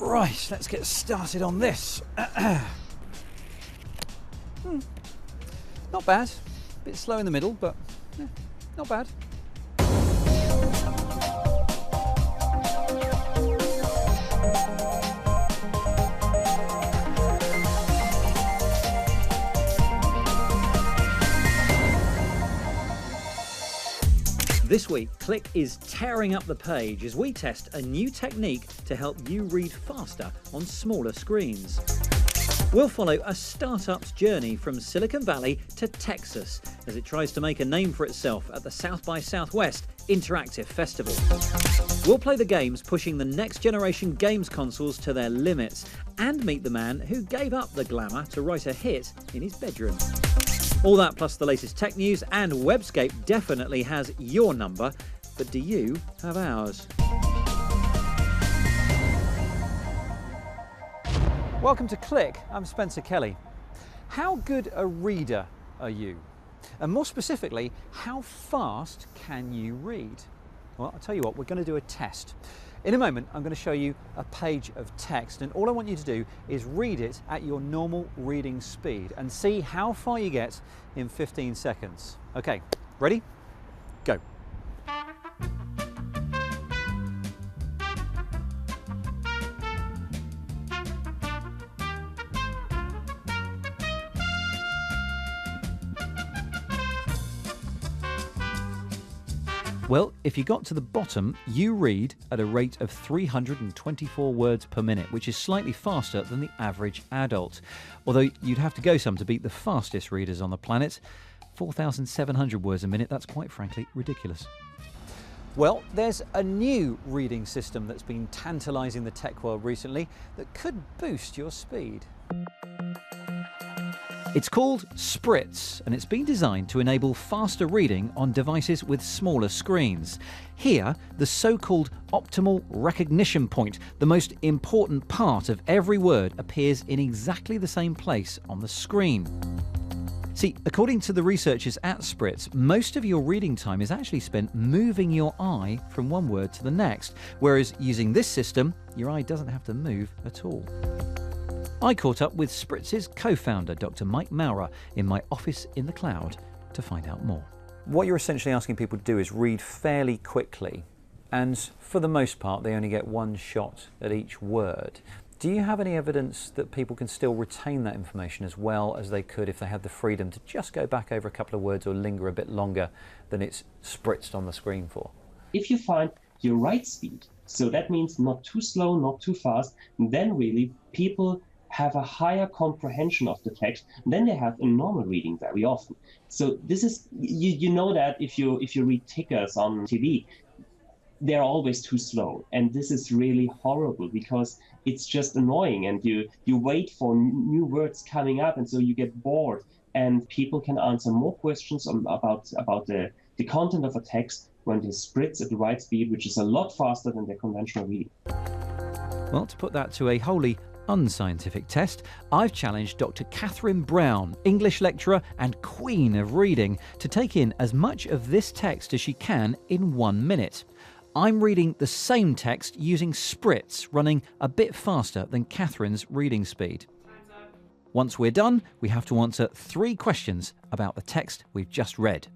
Right, let's get started on this. Not bad. A bit slow in the middle, but yeah, not bad. This week, Click is tearing up the page as we test a new technique to help you read faster on smaller screens. We'll follow a startup's journey from Silicon Valley to Texas as it tries to make a name for itself at the South by Southwest Interactive Festival. We'll play the games pushing the next generation games consoles to their limits and meet the man who gave up the glamour to write a hit in his bedroom. All that plus the latest tech news, and Webscape definitely has your number, but do you have ours? Welcome to Click, I'm Spencer Kelly. How good a reader are you? And more specifically, how fast can you read? Well, I'll tell you what, we're going to do a test. In a moment, I'm going to show you a page of text, and all I want you to do is read it at your normal reading speed and see how far you get in 15 seconds. Okay, ready? Go. Well, if you got to the bottom, you read at a rate of 324 words per minute, which is slightly faster than the average adult. Although you'd have to go some to beat the fastest readers on the planet. 4,700 words a minute, that's quite frankly ridiculous. Well, there's a new reading system that's been tantalising the tech world recently that could boost your speed. It's called Spritz, and it's been designed to enable faster reading on devices with smaller screens. Here, the so-called optimal recognition point, the most important part of every word, appears in exactly the same place on the screen. See, according to the researchers at Spritz, most of your reading time is actually spent moving your eye from one word to the next, whereas using this system, your eye doesn't have to move at all. I caught up with Spritz's co-founder, Dr. Mike Maurer, in my office in the cloud to find out more. What you're essentially asking people to do is read fairly quickly, and for the most part they only get one shot at each word. Do you have any evidence that people can still retain that information as well as they could if they had the freedom to just go back over a couple of words or linger a bit longer than it's spritzed on the screen for? If you find your right speed, so that means not too slow, not too fast, then really people have a higher comprehension of the text than they have in normal reading very often. So this is, you know that if you read tickers on TV, they're always too slow. And this is really horrible because it's just annoying, and you wait for new words coming up, and so you get bored, and people can answer more questions about the content of a text when they spritz at the right speed, which is a lot faster than their conventional reading. Well, to put that to a wholly unscientific test, I've challenged Dr. Catherine Brown, English lecturer and queen of reading, to take in as much of this text as she can in 1 minute. I'm reading the same text using Spritz, running a bit faster than Catherine's reading speed. Once we're done, we have to answer 3 questions about the text we've just read.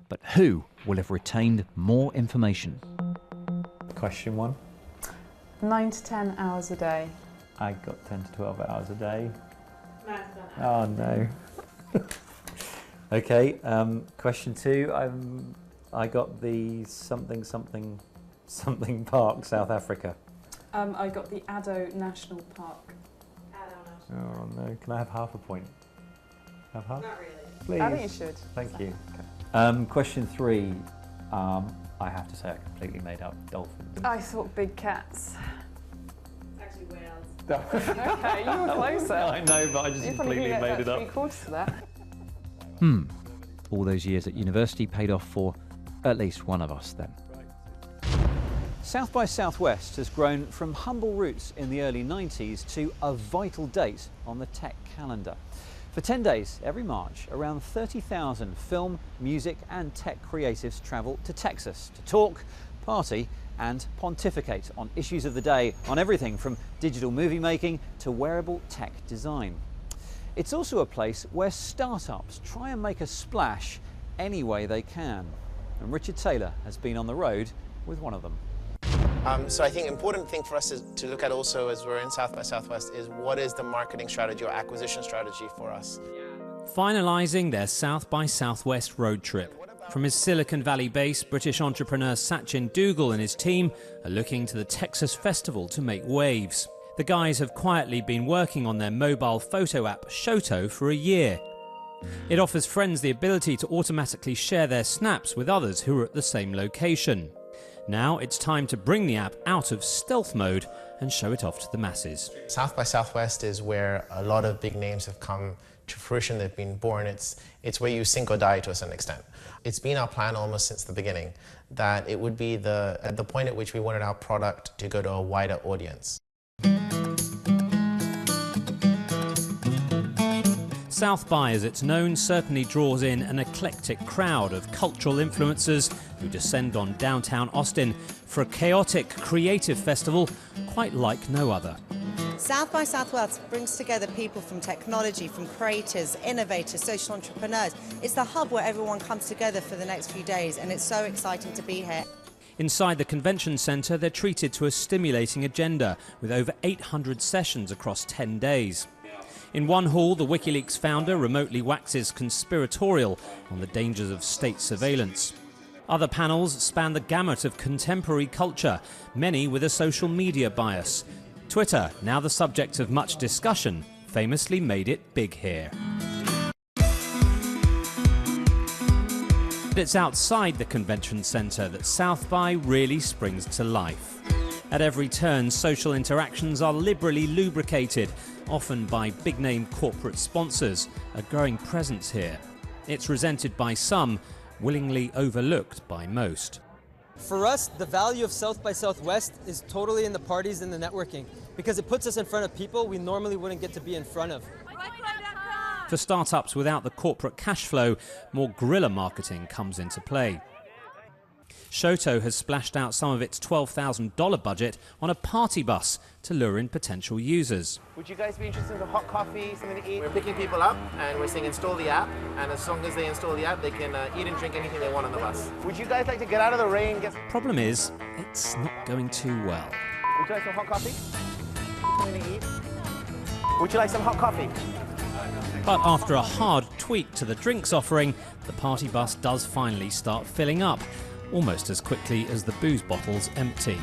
But who will have retained more information? Question 1. 9 to 10 hours a day. I got 10 to 12 hours a day. Oh no. Okay, question 2. I got the something park, South Africa. I got the Addo National Park. Oh no, can I have half a point? Have half? Not really. Please. I think you should. Thank you. Okay. Question 3. I have to say I completely made up dolphins. I thought big cats. It's actually whales. Okay, you were closer. I know, but I just completely made it up. 3/4 of that. All those years at university paid off for at least one of us then. South by Southwest has grown from humble roots in the early 90s to a vital date on the tech calendar. For 10 days every March, around 30,000 film, music and tech creatives travel to Texas to talk, party and pontificate on issues of the day on everything from digital movie making to wearable tech design. It's also a place where startups try and make a splash any way they can. And Richard Taylor has been on the road with one of them. So I think an important thing for us to look at also as we're in South by Southwest is what is the marketing strategy or acquisition strategy for us. Finalising their South by Southwest road trip. From his Silicon Valley base, British entrepreneur Sachin Dougal and his team are looking to the Texas Festival to make waves. The guys have quietly been working on their mobile photo app Shoto for a year. It offers friends the ability to automatically share their snaps with others who are at the same location. Now it's time to bring the app out of stealth mode and show it off to the masses. South by Southwest is where a lot of big names have come to fruition, they've been born. It's where you sink or die to a certain extent. It's been our plan almost since the beginning that it would be at the point at which we wanted our product to go to a wider audience. South by, as it's known, certainly draws in an eclectic crowd of cultural influencers who descend on downtown Austin for a chaotic, creative festival quite like no other. South by Southwest brings together people from technology, from creators, innovators, social entrepreneurs. It's the hub where everyone comes together for the next few days, and it's so exciting to be here. Inside the convention centre, they're treated to a stimulating agenda with over 800 sessions across 10 days. In one hall, the WikiLeaks founder remotely waxes conspiratorial on the dangers of state surveillance. Other panels span the gamut of contemporary culture, many with a social media bias. Twitter, now the subject of much discussion, famously made it big here. But it's outside the convention centre that South by really springs to life. At every turn, social interactions are liberally lubricated, often by big-name corporate sponsors, a growing presence here. It's resented by some, willingly overlooked by most. For us, the value of South by Southwest is totally in the parties and the networking, because it puts us in front of people we normally wouldn't get to be in front of. For startups without the corporate cash flow, more guerrilla marketing comes into play. Shoto has splashed out some of its $12,000 budget on a party bus to lure in potential users. Would you guys be interested in a hot coffee, something to eat? We're picking people up and we're saying install the app, and as long as they install the app, they can eat and drink anything they want on the bus. Would you guys like to get out of the rain? Problem is, it's not going too well. Would you like some hot coffee? Something to eat? Would you like some hot coffee? But after a hard tweak to the drinks offering, the party bus does finally start filling up, almost as quickly as the booze bottles empty.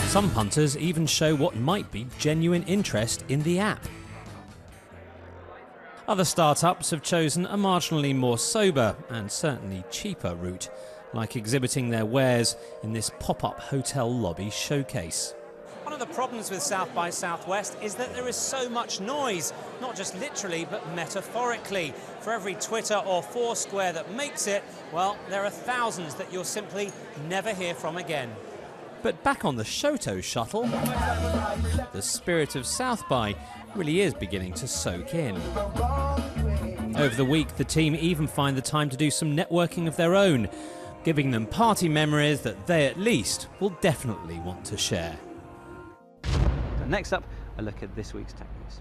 Some punters even show what might be genuine interest in the app. Other startups have chosen a marginally more sober and certainly cheaper route, like exhibiting their wares in this pop-up hotel lobby showcase. One of the problems with South by Southwest is that there is so much noise, not just literally but metaphorically. For every Twitter or Foursquare that makes it, well, there are thousands that you'll simply never hear from again. But back on the Shoto shuttle, the spirit of South by really is beginning to soak in. Over the week, the team even find the time to do some networking of their own, giving them party memories that they at least will definitely want to share. Next up, a look at this week's tech news.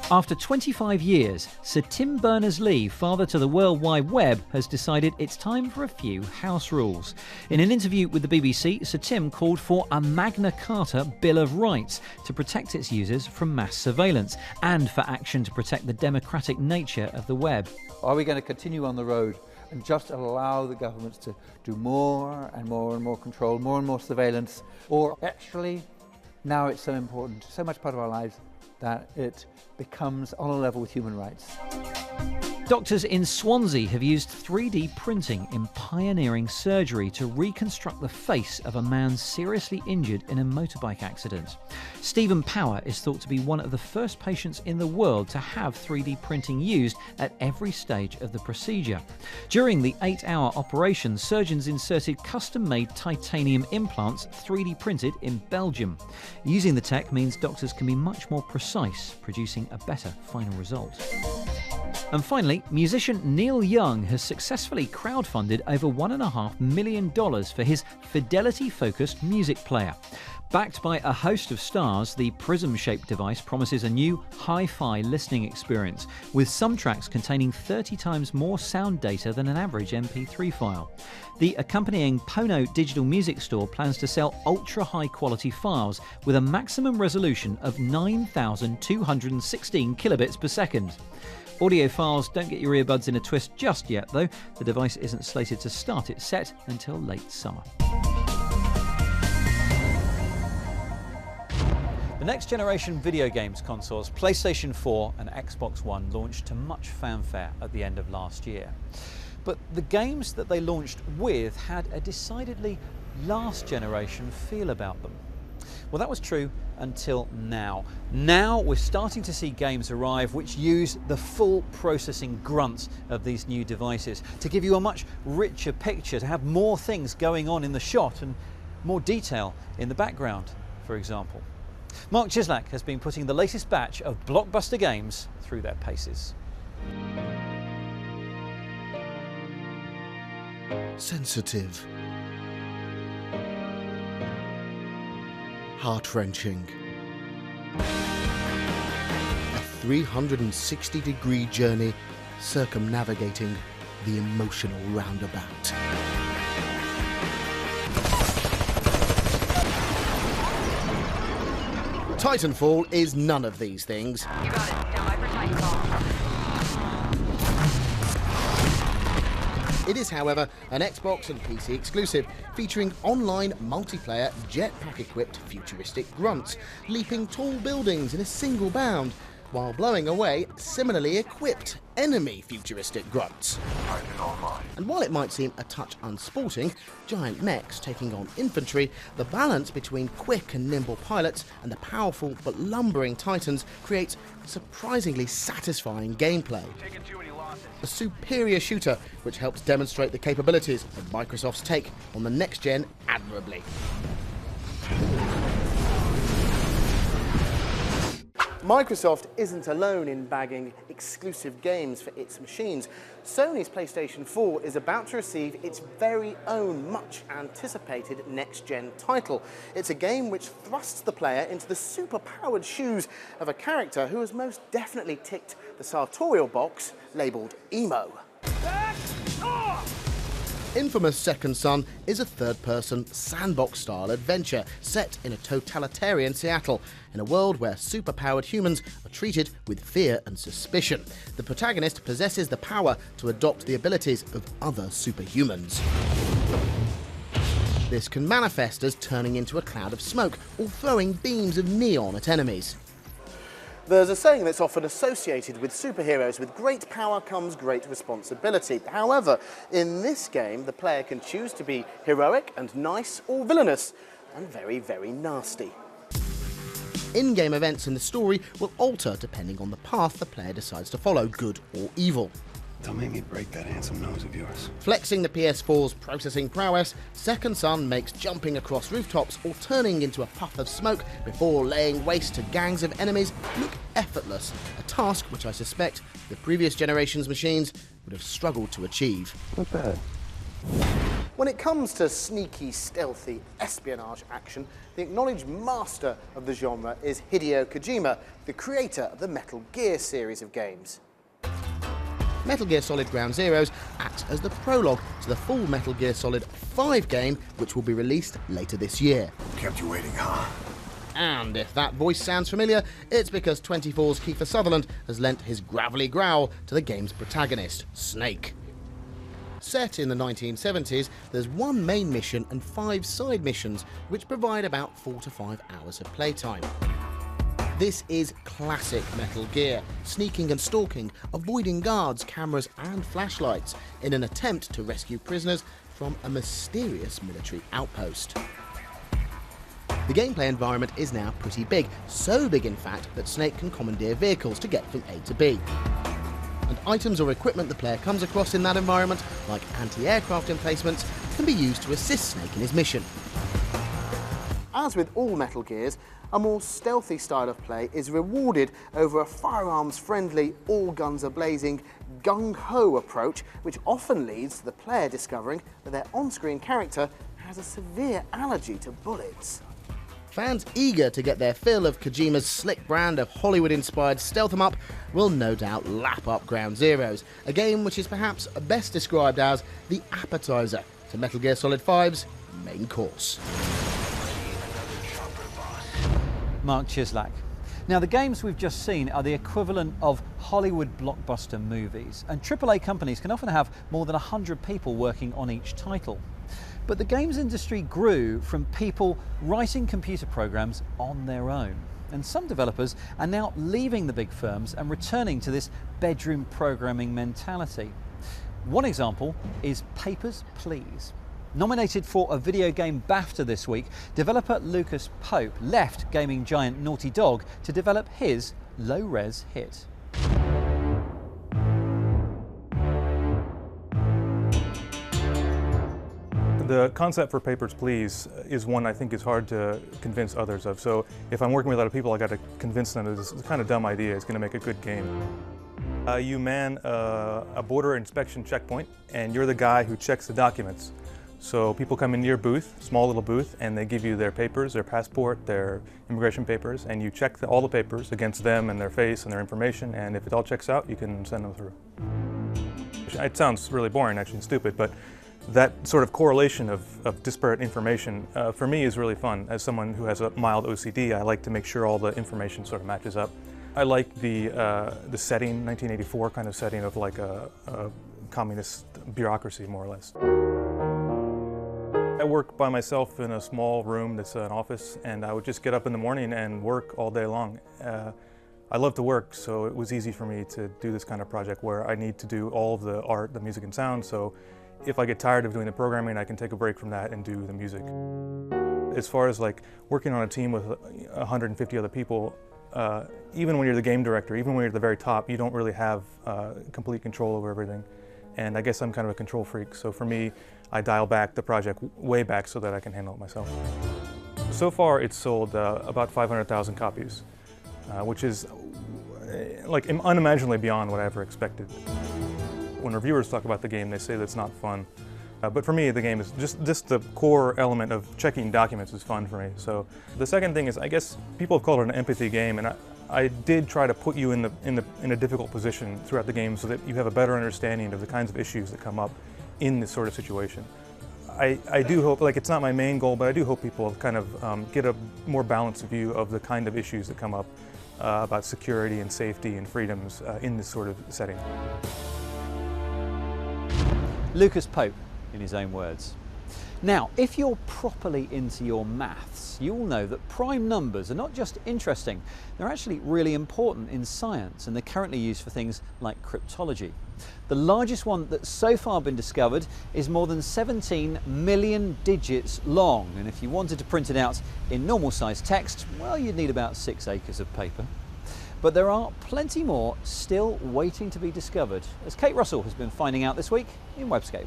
After 25 years, Sir Tim Berners-Lee, father to the World Wide Web, has decided it's time for a few house rules. In an interview with the BBC, Sir Tim called for a Magna Carta Bill of Rights to protect its users from mass surveillance and for action to protect the democratic nature of the web. Are we going to continue on the road and just allow the governments to do more and more and more control, more and more surveillance, or actually now it's so important, so much part of our lives, that it becomes on a level with human rights? Doctors in Swansea have used 3D printing in pioneering surgery to reconstruct the face of a man seriously injured in a motorbike accident. Stephen Power is thought to be one of the first patients in the world to have 3D printing used at every stage of the procedure. During the 8-hour operation, surgeons inserted custom-made titanium implants 3D printed in Belgium. Using the tech means doctors can be much more precise, producing a better final result. And finally, musician Neil Young has successfully crowdfunded over $1.5 million for his fidelity-focused music player. Backed by a host of stars, the prism-shaped device promises a new hi-fi listening experience, with some tracks containing 30 times more sound data than an average MP3 file. The accompanying Pono digital music store plans to sell ultra-high quality files with a maximum resolution of 9,216 kilobits per second. Audiophiles, don't get your earbuds in a twist just yet though. The device isn't slated to start its set until late summer. The next generation video games consoles, PlayStation 4 and Xbox One, launched to much fanfare at the end of last year. But the games that they launched with had a decidedly last generation feel about them. Well, that was true until now. Now we're starting to see games arrive which use the full processing grunt of these new devices to give you a much richer picture, to have more things going on in the shot and more detail in the background, for example. Mark Cieslak has been putting the latest batch of blockbuster games through their paces. Sensitive. Heart-wrenching. A 360-degree journey circumnavigating the emotional roundabout. Titanfall is none of these things. You got it. Stand by for Titanfall. It is, however, an Xbox and PC exclusive, featuring online multiplayer jetpack-equipped futuristic grunts, leaping tall buildings in a single bound, while blowing away similarly equipped enemy futuristic grunts. And while it might seem a touch unsporting, giant mechs taking on infantry, the balance between quick and nimble pilots and the powerful but lumbering titans creates surprisingly satisfying gameplay. A superior shooter which helps demonstrate the capabilities of Microsoft's take on the next gen admirably. Microsoft isn't alone in bagging exclusive games for its machines. Sony's PlayStation 4 is about to receive its very own much-anticipated next-gen title. It's a game which thrusts the player into the super-powered shoes of a character who has most definitely ticked the sartorial box labelled emo. Infamous Second Son is a third-person, sandbox-style adventure set in a totalitarian Seattle, in a world where superpowered humans are treated with fear and suspicion. The protagonist possesses the power to adopt the abilities of other superhumans. This can manifest as turning into a cloud of smoke or throwing beams of neon at enemies. There's a saying that's often associated with superheroes: with great power comes great responsibility. However, in this game, the player can choose to be heroic and nice, or villainous and very, very nasty. In-game events in the story will alter depending on the path the player decides to follow, good or evil. Don't make me break that handsome nose of yours. Flexing the PS4's processing prowess, Second Son makes jumping across rooftops or turning into a puff of smoke before laying waste to gangs of enemies look effortless, a task which I suspect the previous generation's machines would have struggled to achieve. Not bad. When it comes to sneaky, stealthy espionage action, the acknowledged master of the genre is Hideo Kojima, the creator of the Metal Gear series of games. Metal Gear Solid Ground Zeroes acts as the prologue to the full Metal Gear Solid 5 game, which will be released later this year. Kept you waiting, huh? And if that voice sounds familiar, it's because 24's Kiefer Sutherland has lent his gravelly growl to the game's protagonist, Snake. Set in the 1970s, there's one main mission and 5 side missions, which provide about 4 to 5 hours of playtime. This is classic Metal Gear, sneaking and stalking, avoiding guards, cameras and flashlights in an attempt to rescue prisoners from a mysterious military outpost. The gameplay environment is now pretty big, so big in fact that Snake can commandeer vehicles to get from A to B. And items or equipment the player comes across in that environment, like anti-aircraft emplacements, can be used to assist Snake in his mission. as with all Metal Gears, a more stealthy style of play is rewarded over a firearms-friendly, all-guns-a-blazing, gung-ho approach, which often leads to the player discovering that their on-screen character has a severe allergy to bullets. Fans eager to get their fill of Kojima's slick brand of Hollywood-inspired stealth 'em up will no doubt lap up Ground Zeroes, a game which is perhaps best described as the appetizer to Metal Gear Solid 5's main course. Mark Cieslak. Now, the games we've just seen are the equivalent of Hollywood blockbuster movies, and AAA companies can often have more than 100 people working on each title. But the games industry grew from people writing computer programs on their own. And some developers are now leaving the big firms and returning to this bedroom programming mentality. One example is Papers, Please. Nominated for a video game BAFTA this week, developer Lucas Pope left gaming giant Naughty Dog to develop his low-res hit. The concept for Papers, Please is one I think is hard to convince others of. So if I'm working with other people, I got to convince them that this is a kind of dumb idea. It's going to make a good game. You man a border inspection checkpoint, and you're the guy who checks the documents. So people come into your booth, small little booth, and they give you their papers, their passport, their immigration papers, and you check all the papers against them and their face and their information, and if it all checks out, you can send them through. It sounds really boring, actually, and stupid, but that sort of correlation of disparate information, for me, is really fun. As someone who has a mild OCD, I like to make sure all the information sort of matches up. I like the setting, 1984 kind of setting of like a communist bureaucracy, more or less. I work by myself in a small room that's an office, and I would just get up in the morning and work all day long. I love to work, so it was easy for me to do this kind of project where I need to do all of the art, the music and sound, so if I get tired of doing the programming, I can take a break from that and do the music. As far as like working on a team with 150 other people, even when you're the game director, even when you're at the very top, you don't really have complete control over everything. And I guess I'm kind of a control freak, so for me, I dial back the project way back so that I can handle it myself. So far, it's sold about 500,000 copies, which is like unimaginably beyond what I ever expected. When reviewers talk about the game, they say that it's not fun. But for me, the game is just the core element of checking documents is fun for me. So the second thing is, I guess people have called it an empathy game, and I did try to put you in a difficult position throughout the game so that you have a better understanding of the kinds of issues that come up in this sort of situation. I do hope, like it's not my main goal, but I do hope people kind of get a more balanced view of the kind of issues that come up about security and safety and freedoms in this sort of setting. Lucas Pope, in his own words. Now, if you're properly into your maths, you'll know that prime numbers are not just interesting, they're actually really important in science, and they're currently used for things like cryptology. The largest one that's so far been discovered is more than 17 million digits long, and if you wanted to print it out in normal size text, well, you'd need about 6 acres of paper. But there are plenty more still waiting to be discovered, as Kate Russell has been finding out this week in Webscape.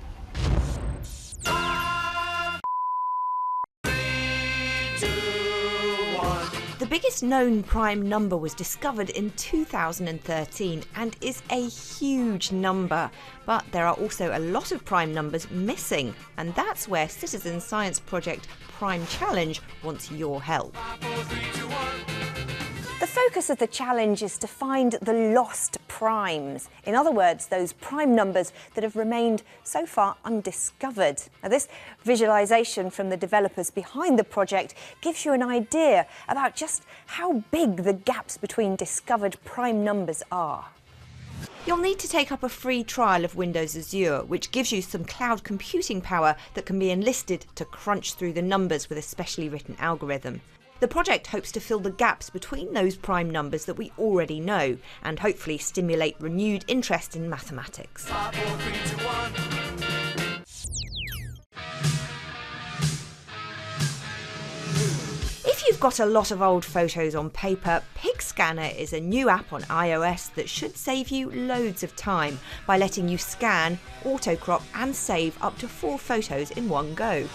The biggest known prime number was discovered in 2013 and is a huge number. But there are also a lot of prime numbers missing, and that's where citizen science project Prime Challenge wants your help. The focus of the challenge is to find the lost primes. In other words, those prime numbers that have remained so far undiscovered. Now, this visualisation from the developers behind the project gives you an idea about just how big the gaps between discovered prime numbers are. You'll need to take up a free trial of Windows Azure, which gives you some cloud computing power that can be enlisted to crunch through the numbers with a specially written algorithm. The project hopes to fill the gaps between those prime numbers that we already know, and hopefully stimulate renewed interest in mathematics. 5, 4, 3, 2, 1. If you've got a lot of old photos on paper, Pic Scanner is a new app on iOS that should save you loads of time by letting you scan, auto-crop and save up to 4 photos in one go.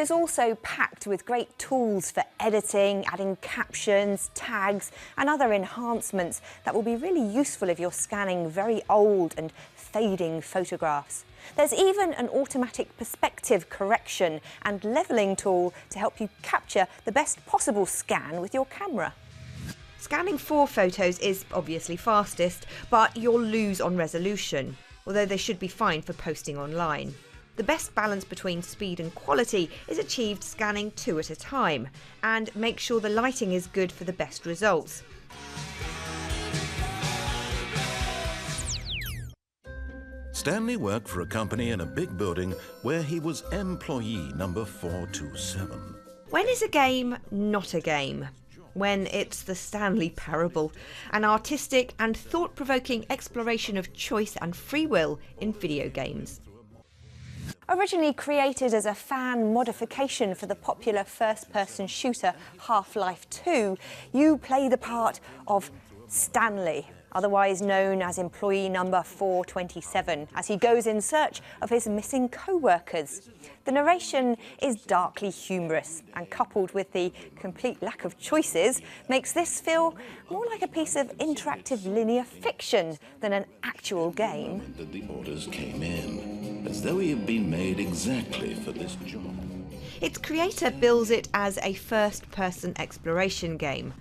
is also packed with great tools for editing, adding captions, tags and other enhancements that will be really useful if you're scanning very old and fading photographs. There's even an automatic perspective correction and levelling tool to help you capture the best possible scan with your camera. Scanning 4 photos is obviously fastest, but you'll lose on resolution, although they should be fine for posting online. The best balance between speed and quality is achieved scanning 2 at a time, and make sure the lighting is good for the best results. Stanley worked for a company in a big building where he was employee number 427. When is a game not a game? When it's the Stanley Parable, an artistic and thought-provoking exploration of choice and free will in video games. Originally created as a fan modification for the popular first-person shooter Half-Life 2, you play the part of Stanley, otherwise known as employee number 427, as he goes in search of his missing co-workers. The narration is darkly humorous and, coupled with the complete lack of choices, makes this feel more like a piece of interactive linear fiction than an actual game. That the orders came in, as though he had been made exactly for this job. Its creator bills it as a first-person exploration game.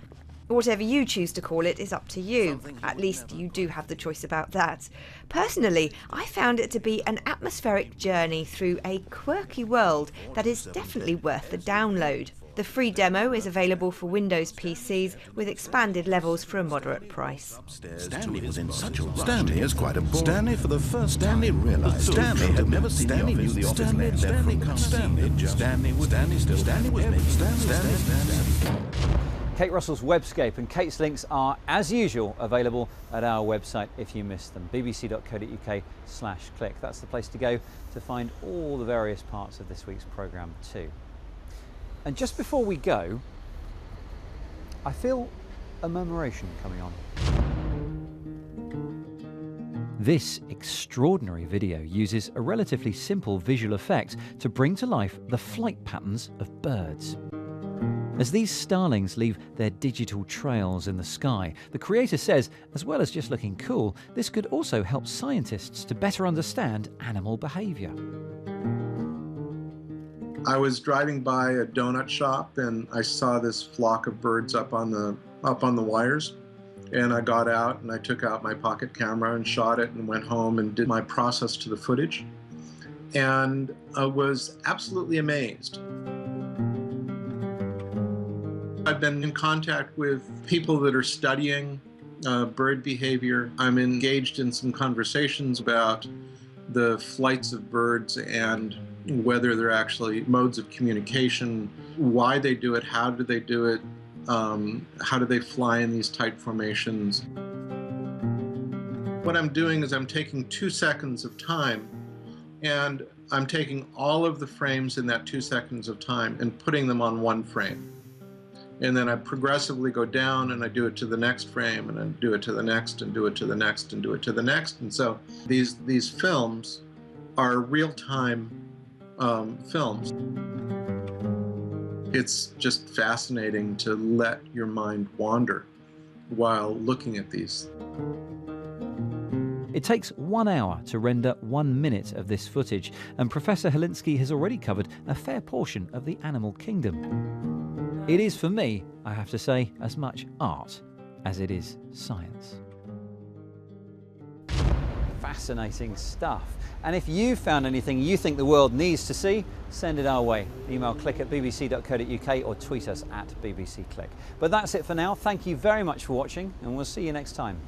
Whatever you choose to call it is up to you. At least you do have the choice about that. Personally, I found it to be an atmospheric journey through a quirky world that is definitely worth the download. The free demo is available for Windows PCs with expanded levels for a moderate price. Stanley was in such a rush. Stanley is quite a bore. Stanley for the first Stanley realized Stanley had never seen Stanley the office. Knew the office Stanley, Stanley can't Stanley just Stanley was still Stanley was making Stanley. Kate Russell's Webscape and Kate's links are, as usual, available at our website if you missed them, bbc.co.uk/click. That's the place to go to find all the various parts of this week's programme too. And just before we go, I feel a murmuration coming on. This extraordinary video uses a relatively simple visual effect to bring to life the flight patterns of birds. As these starlings leave their digital trails in the sky, the creator says, as well as just looking cool, this could also help scientists to better understand animal behaviour. I was driving by a donut shop and I saw this flock of birds up on the wires, and I got out and I took out my pocket camera and shot it and went home and did my process to the footage, and I was absolutely amazed. I've been in contact with people that are studying bird behavior. I'm engaged in some conversations about the flights of birds and whether they're actually modes of communication, why they do it, how do they do it, how do they fly in these tight formations. What I'm doing is I'm taking 2 seconds of time and I'm taking all of the frames in that 2 seconds of time and putting them on one frame. And then I progressively go down and I do it to the next frame and I do it to the next and do it to the next and do it to the next. And so these films are real-time films. It's just fascinating to let your mind wander while looking at these. It takes 1 hour to render 1 minute of this footage, and Professor Helinski has already covered a fair portion of the animal kingdom. It is, for me, I have to say, as much art as it is science. Fascinating stuff. And if you found anything you think the world needs to see, send it our way. Email click@bbc.co.uk or tweet us @bbcclick. But that's it for now. Thank you very much for watching, and we'll see you next time.